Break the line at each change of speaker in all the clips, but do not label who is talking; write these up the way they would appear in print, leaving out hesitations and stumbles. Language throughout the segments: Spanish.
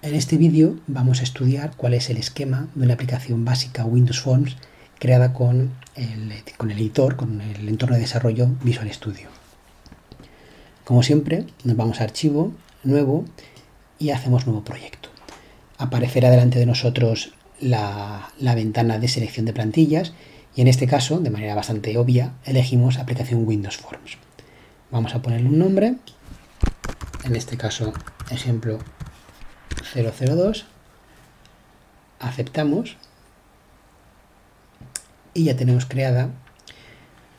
En este vídeo vamos a estudiar cuál es el esquema de una aplicación básica Windows Forms creada con el editor, con el entorno de desarrollo Visual Studio. Como siempre, nos vamos a Archivo, Nuevo y hacemos Nuevo proyecto. Aparecerá delante de nosotros la ventana de selección de plantillas y en este caso, de manera bastante obvia, elegimos aplicación Windows Forms. Vamos a ponerle un nombre, en este caso, ejemplo 002, aceptamos y ya tenemos creada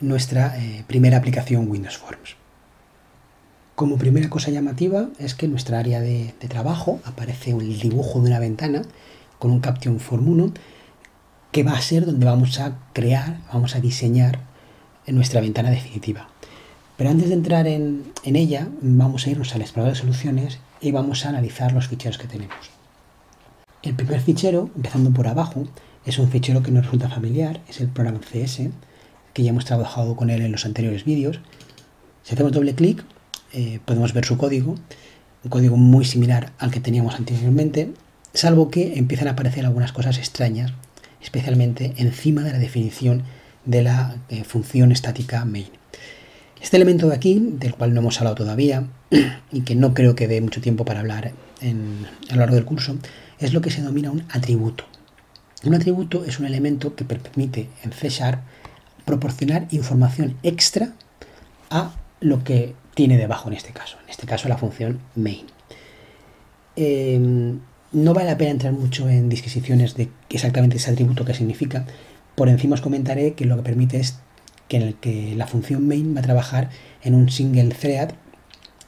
nuestra primera aplicación Windows Forms. Como primera cosa llamativa es que en nuestra área de trabajo aparece el dibujo de una ventana con un Caption Form 1 que va a ser donde vamos a crear, vamos a diseñar nuestra ventana definitiva. Pero antes de entrar en ella, vamos a irnos al explorador de soluciones y vamos a analizar los ficheros que tenemos. El primer fichero, empezando por abajo, es un fichero que nos resulta familiar, es el programa CS, que ya hemos trabajado con él en los anteriores vídeos. Si hacemos doble clic, podemos ver su código, un código muy similar al que teníamos anteriormente, salvo que empiezan a aparecer algunas cosas extrañas, especialmente encima de la definición de la función estática main. Este elemento de aquí, del cual no hemos hablado todavía y que no creo que dé mucho tiempo para hablar a lo largo del curso, es lo que se denomina un atributo. Un atributo es un elemento que permite en C# proporcionar información extra a lo que tiene debajo en este caso la función main. No vale la pena entrar mucho en disquisiciones de exactamente ese atributo que significa. Por encima os comentaré que lo que permite es que la función main va a trabajar en un single thread,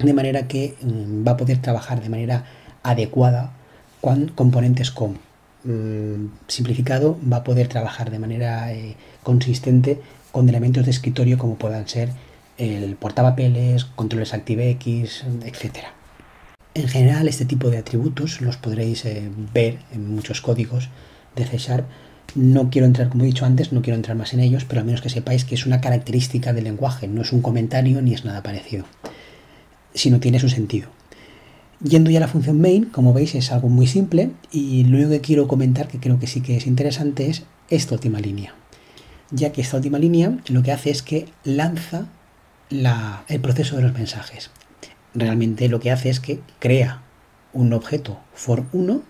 de manera que va a poder trabajar de manera adecuada con componentes com. Simplificado, va a poder trabajar de manera consistente con elementos de escritorio como puedan ser el portapapeles, controles ActiveX, etc. En general, este tipo de atributos los podréis ver en muchos códigos de C#. No quiero entrar, como he dicho antes, no quiero entrar más en ellos, pero al menos que sepáis que es una característica del lenguaje, no es un comentario ni es nada parecido, sino tiene su sentido. Yendo ya a la función main, como veis es algo muy simple y lo único que quiero comentar, que creo que sí que es interesante, es esta última línea, ya que esta última línea lo que hace es que lanza el proceso de los mensajes. Realmente lo que hace es que crea un objeto form1,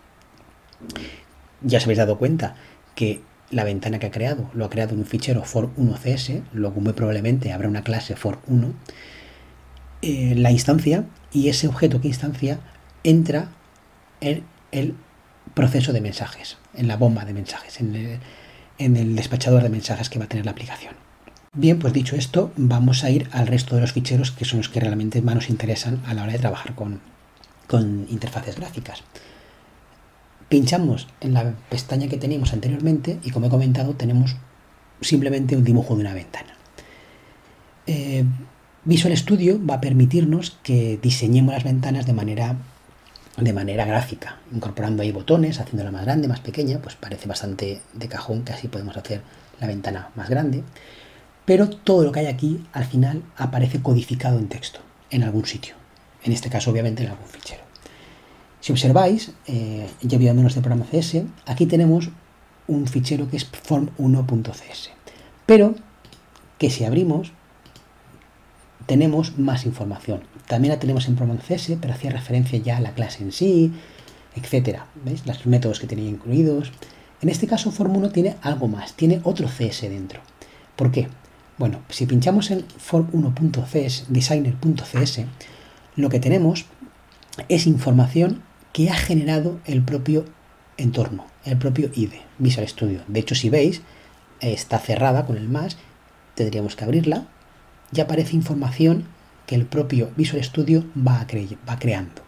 ya os habéis dado cuenta que la ventana que ha creado lo ha creado en un fichero form1cs, luego muy probablemente habrá una clase form1, la instancia, y ese objeto que instancia entra en el proceso de mensajes, en la bomba de mensajes, en el despachador de mensajes que va a tener la aplicación. Bien, pues dicho esto, vamos a ir al resto de los ficheros que son los que realmente más nos interesan a la hora de trabajar con interfaces gráficas. Pinchamos en la pestaña que teníamos anteriormente y, como he comentado, tenemos simplemente un dibujo de una ventana. Visual Studio va a permitirnos que diseñemos las ventanas de manera gráfica, incorporando ahí botones, haciéndola más grande, más pequeña, pues parece bastante de cajón que así podemos hacer la ventana más grande, pero todo lo que hay aquí al final aparece codificado en texto, en algún sitio, en este caso obviamente en algún fichero. Si observáis, ya viendo este programa CS, aquí tenemos un fichero que es form1.cs, pero que si abrimos tenemos más información. También la tenemos en programa CS, pero hacía referencia ya a la clase en sí, etc. ¿Veis? Los métodos que tenía incluidos. En este caso form1 tiene algo más, tiene otro CS dentro. ¿Por qué? Bueno, si pinchamos en form1.cs, designer.cs, lo que tenemos es información que ha generado el propio entorno, el propio IDE, Visual Studio. De hecho, si veis, está cerrada con el más, tendríamos que abrirla y aparece información que el propio Visual Studio va creando.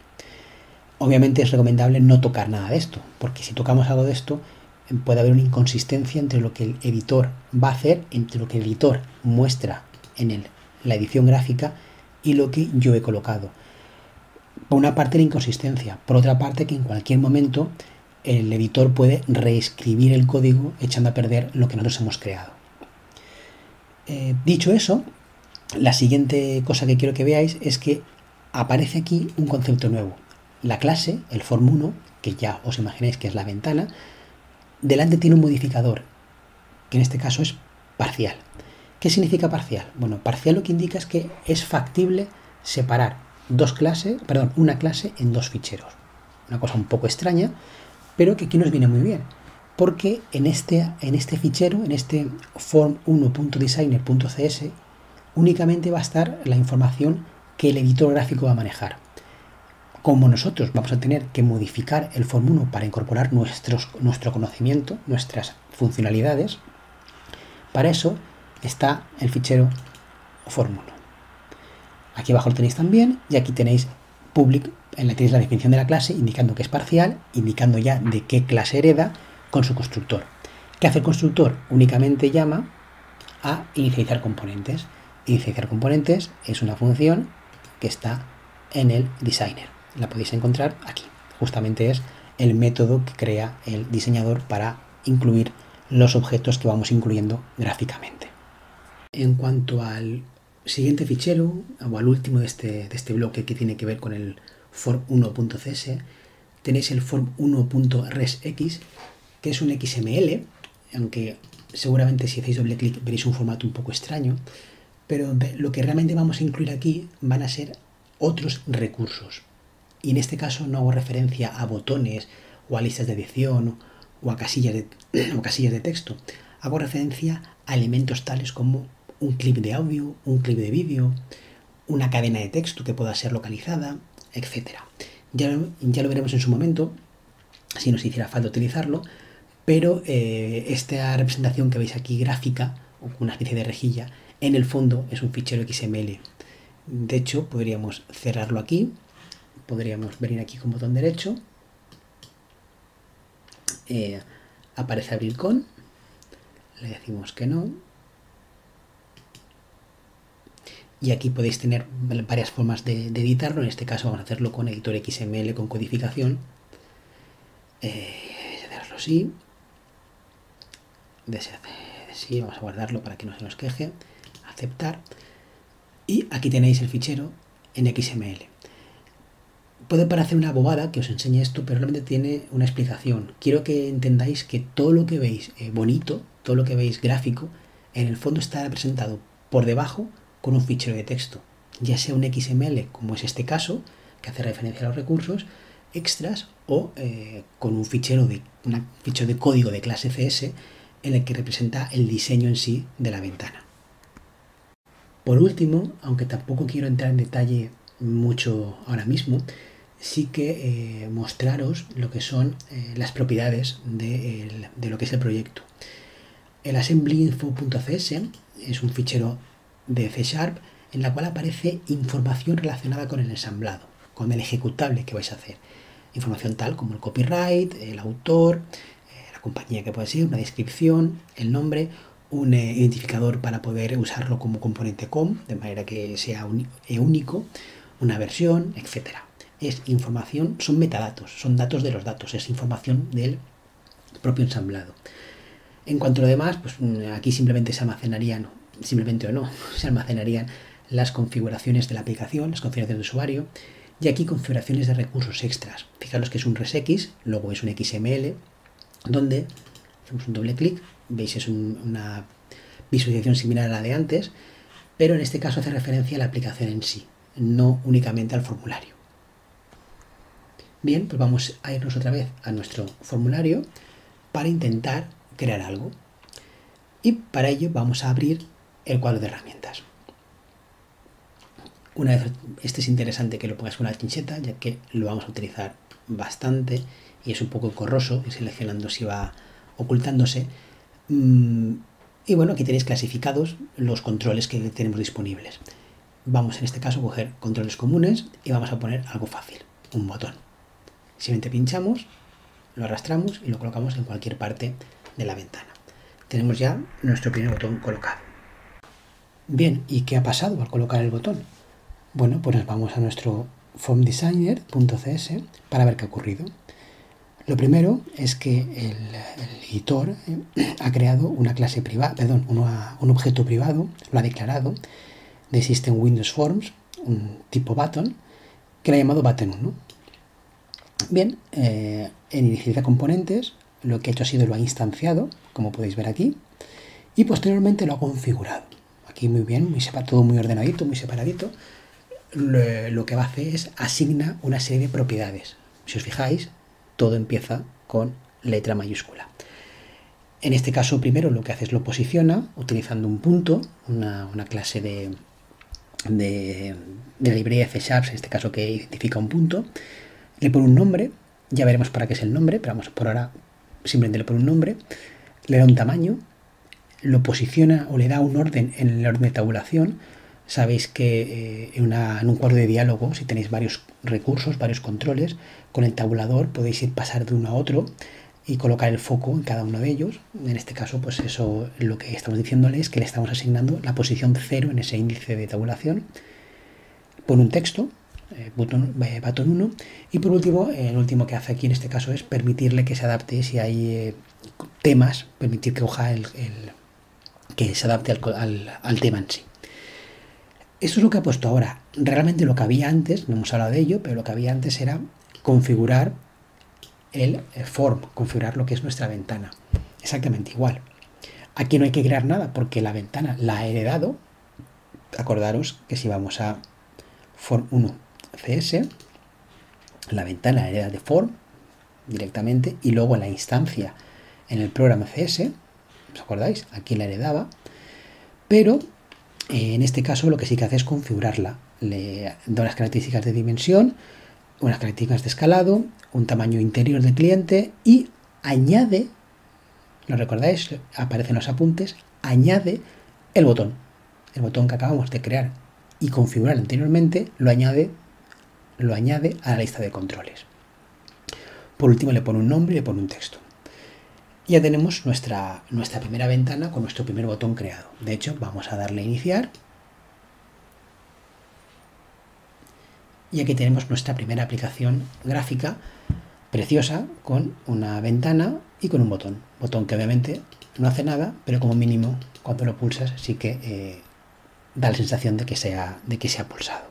Obviamente es recomendable no tocar nada de esto, porque si tocamos algo de esto, puede haber una inconsistencia entre lo que el editor va a hacer, entre lo que el editor muestra en la edición gráfica y lo que yo he colocado. Por una parte la inconsistencia, por otra parte que en cualquier momento el editor puede reescribir el código echando a perder lo que nosotros hemos creado. Dicho eso, la siguiente cosa que quiero que veáis es que aparece aquí un concepto nuevo. la clase, el form1, que ya os imagináis que es la ventana, delante tiene un modificador, que en este caso es parcial. ¿Qué significa parcial? Bueno, parcial lo que indica es que es factible separar una clase en dos ficheros. Una cosa un poco extraña, pero que aquí nos viene muy bien, porque en este fichero, en este form1.designer.cs, únicamente va a estar la información que el editor gráfico va a manejar. Como nosotros vamos a tener que modificar el form1 para incorporar nuestro conocimiento, nuestras funcionalidades, para eso está el fichero form1. Aquí abajo lo tenéis también, y aquí tenéis public, tenéis la definición de la clase, indicando que es parcial, indicando ya de qué clase hereda con su constructor. ¿Qué hace el constructor? Únicamente llama a inicializar componentes. Inicializar componentes es una función que está en el designer. La podéis encontrar aquí. Justamente es el método que crea el diseñador para incluir los objetos que vamos incluyendo gráficamente. En cuanto al siguiente fichero, o al último de este bloque que tiene que ver con el form1.cs, tenéis el form1.resx, que es un XML, aunque seguramente si hacéis doble clic veréis un formato un poco extraño, pero lo que realmente vamos a incluir aquí van a ser otros recursos. Y en este caso no hago referencia a botones o a listas de edición o a casillas de texto. Hago referencia a elementos tales como un clip de audio, un clip de vídeo, una cadena de texto que pueda ser localizada, etc. Ya lo veremos en su momento, si nos hiciera falta utilizarlo, pero esta representación que veis aquí gráfica, o una especie de rejilla, en el fondo es un fichero XML. De hecho, podríamos cerrarlo aquí, podríamos venir aquí con botón derecho, aparece abrir con, le decimos que no, y aquí podéis tener varias formas de editarlo. En este caso vamos a hacerlo con editor XML con codificación, cerrarlo así, sí, vamos a guardarlo para que no se nos queje, aceptar, y aquí tenéis el fichero en XML. Puede parecer una bobada que os enseñe esto, pero realmente tiene una explicación. Quiero que entendáis que todo lo que veis bonito, todo lo que veis gráfico, en el fondo está representado por debajo con un fichero de texto, ya sea un XML, como es este caso, que hace referencia a los recursos extras, o con un fichero de código de clase CS en el que representa el diseño en sí de la ventana. Por último, aunque tampoco quiero entrar en detalle mucho ahora mismo, sí que mostraros lo que son las propiedades de lo que es el proyecto. El assemblyinfo.cs es un fichero de C# en la cual aparece información relacionada con el ensamblado, con el ejecutable que vais a hacer. Información tal como el copyright, el autor, la compañía que puede ser, una descripción, el nombre, un identificador para poder usarlo como componente COM, de manera que sea único, una versión, etc. Es información, son metadatos, son datos de los datos, es información del propio ensamblado. En cuanto a lo demás, pues aquí simplemente se almacenarían, simplemente o no, se almacenarían las configuraciones de la aplicación, las configuraciones de usuario, y aquí configuraciones de recursos extras. Fijaros que es un resx, luego es un XML, donde hacemos un doble clic, veis es una visualización similar a la de antes, pero en este caso hace referencia a la aplicación en sí, no únicamente al formulario. Bien, pues vamos a irnos otra vez a nuestro formulario para intentar crear algo. Y para ello vamos a abrir el cuadro de herramientas. Una vez, este es interesante que lo pongáis con una chincheta, ya que lo vamos a utilizar bastante y es un poco corroso, y seleccionando si va ocultándose. Y bueno, aquí tenéis clasificados los controles que tenemos disponibles. Vamos en este caso a coger controles comunes y vamos a poner algo fácil, un botón. Simplemente pinchamos, lo arrastramos y lo colocamos en cualquier parte de la ventana. Tenemos ya nuestro primer botón colocado. Bien, ¿y qué ha pasado al colocar el botón? Bueno, pues nos vamos a nuestro formdesigner.cs para ver qué ha ocurrido. Lo primero es que el editor ha creado una clase privada, perdón, un objeto privado, lo ha declarado, de System Windows Forms, un tipo button, que le ha llamado button1. Bien, en inicializar componentes lo que he hecho ha sido lo ha instanciado, como podéis ver aquí, y posteriormente lo ha configurado. Aquí muy bien, todo muy ordenadito, muy separadito. Lo que va a hacer es asigna una serie de propiedades. Si os fijáis, todo empieza con letra mayúscula. En este caso, primero lo que hace es lo posiciona utilizando un punto, una clase de la librería de C#, en este caso que identifica un punto. Le pone un nombre, ya veremos para qué es el nombre, pero vamos, por ahora simplemente le pone un nombre. Le da un tamaño, lo posiciona o le da un orden en el orden de tabulación. Sabéis que en un cuadro de diálogo, si tenéis varios recursos, varios controles, con el tabulador podéis ir pasar de uno a otro y colocar el foco en cada uno de ellos. En este caso, pues eso lo que estamos diciéndole es que le estamos asignando la posición 0 en ese índice de tabulación. Pone un texto, button 1, y por último, el último que hace aquí en este caso es permitirle que se adapte si hay temas, permitir que coja que se adapte al tema en sí. Esto es lo que ha puesto ahora. Realmente lo que había antes, no hemos hablado de ello, pero lo que había antes era configurar el form, configurar lo que es nuestra ventana. Exactamente igual. Aquí no hay que crear nada porque la ventana la ha heredado. Acordaros que si vamos a form 1 CS, la ventana hereda de form directamente y luego la instancia en el programa CS, ¿os acordáis? Aquí la heredaba, pero en este caso lo que sí que hace es configurarla. Le da unas características de dimensión, unas características de escalado, un tamaño interior del cliente y añade, ¿lo recordáis? Aparecen los apuntes, añade el botón que acabamos de crear y configurar anteriormente, lo añade a la lista de controles. Por último le pone un nombre y le pone un texto. Ya tenemos nuestra primera ventana con nuestro primer botón creado. De hecho, vamos a darle a iniciar. Y aquí tenemos nuestra primera aplicación gráfica preciosa con una ventana y con un botón. Botón que obviamente no hace nada, pero como mínimo cuando lo pulsas sí que da la sensación de que se ha pulsado.